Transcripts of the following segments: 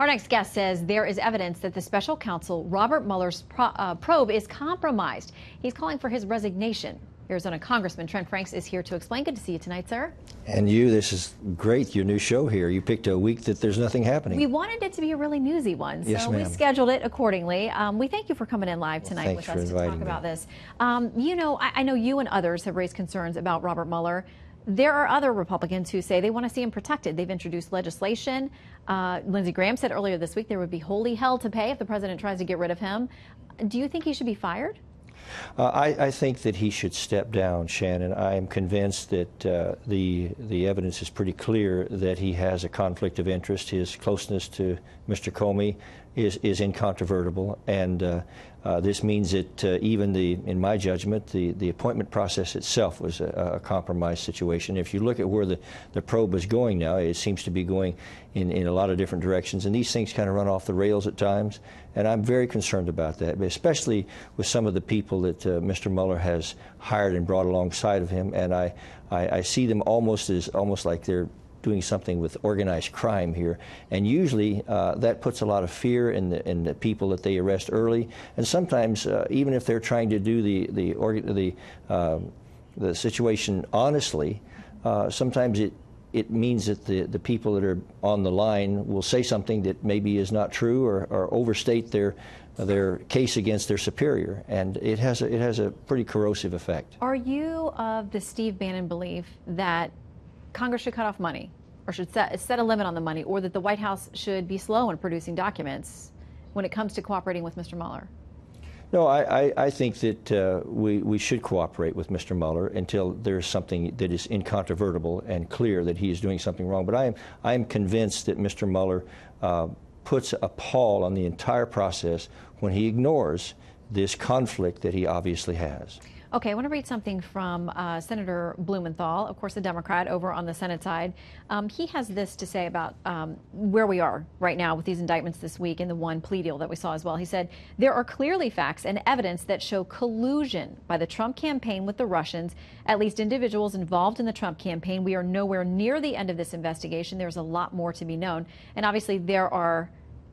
Our next guest says there is evidence that the special counsel Robert Mueller's probe is compromised. He's calling for his resignation. Arizona Congressman Trent Franks is here to explain. Good to see you tonight, sir. And you, this is great, your new show here. You picked a week that there's nothing happening. We wanted it to be a really newsy one, so yes, we scheduled it accordingly. We thank you for coming in live tonight with us to talk about this. You know, I know you and others have raised concerns about Robert Mueller. There are other Republicans who say they want to see him protected. They've introduced legislation. Lindsey Graham said earlier this week there would be holy hell to pay if the president tries to get rid of him. Do you think he should be fired? I think that he should step down, Shannon. I am convinced that the evidence is pretty clear that he has a conflict of interest. His closeness to Mr. Comey is incontrovertible, and this means that even in my judgment, the appointment process itself was a compromised situation. If you look at where the probe is going now, it seems to be going in a lot of different directions, and these things kind of run off the rails at times, and I'm very concerned about that, especially with some of the people that Mr. Mueller has hired and brought alongside of him, and I see them almost like they're doing something with organized crime here, and usually that puts a lot of fear in the people that they arrest early, and sometimes even if they're trying to do the situation honestly, sometimes it means that the people that are on the line will say something that maybe is not true or overstate their case against their superior, and it has a pretty corrosive effect. Are you of the Steve Bannon belief that Congress should cut off money, or should set a limit on the money, or that the White House should be slow in producing documents when it comes to cooperating with Mr. Mueller? No, I think that we should cooperate with Mr. Mueller until there's something that is incontrovertible and clear that he is doing something wrong. But I am convinced that Mr. Mueller puts a pall on the entire process when he ignores this conflict that he obviously has. Okay, I want to read something from Senator Blumenthal, of course a Democrat over on the Senate side. He has this to say about where we are right now with these indictments this week and the one plea deal that we saw as well. He said, there are clearly facts and evidence that show collusion by the Trump campaign with the Russians, at least individuals involved in the Trump campaign. We are nowhere near the end of this investigation. There's a lot more to be known. And obviously there are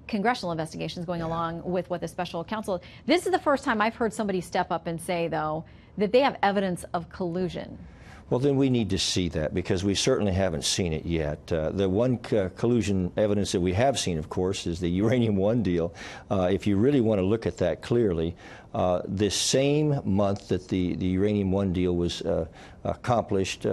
congressional investigations going along with what the special counsel. This is the first time I've heard somebody step up and say, though, that they have evidence of collusion. Well, then we need to see that, because we certainly haven't seen it yet. The one collusion evidence that we have seen, of course, is the Uranium One deal. If you really want to look at that clearly, this same month that the Uranium One deal was accomplished,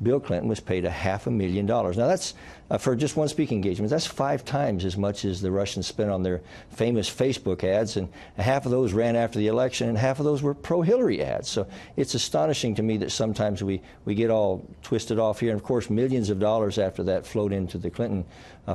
Bill Clinton was paid $500,000. Now that's, for just one speaking engagement, that's 5 times as much as the Russians spent on their famous Facebook ads, and half of those ran after the election, and half of those were pro-Hillary ads. So it's astonishing to me that sometimes we get all twisted off here. And of course, millions of dollars after that flowed into the Clinton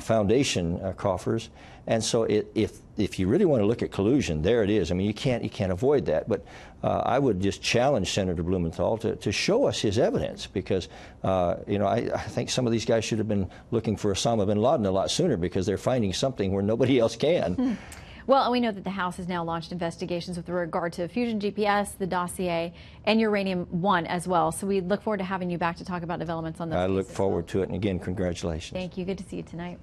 Foundation coffers. And so if you really want to look at collusion, there it is. I mean, you can't avoid that. But I would just challenge Senator Blumenthal to show us his evidence, because you know, I think some of these guys should have been looking for Osama bin Laden a lot sooner, because they're finding something where nobody else can. Well, we know that the House has now launched investigations with regard to Fusion GPS, the dossier, and Uranium One as well. So we look forward to having you back to talk about developments on those. I look forward to it, and again, congratulations. Thank you. Good to see you tonight.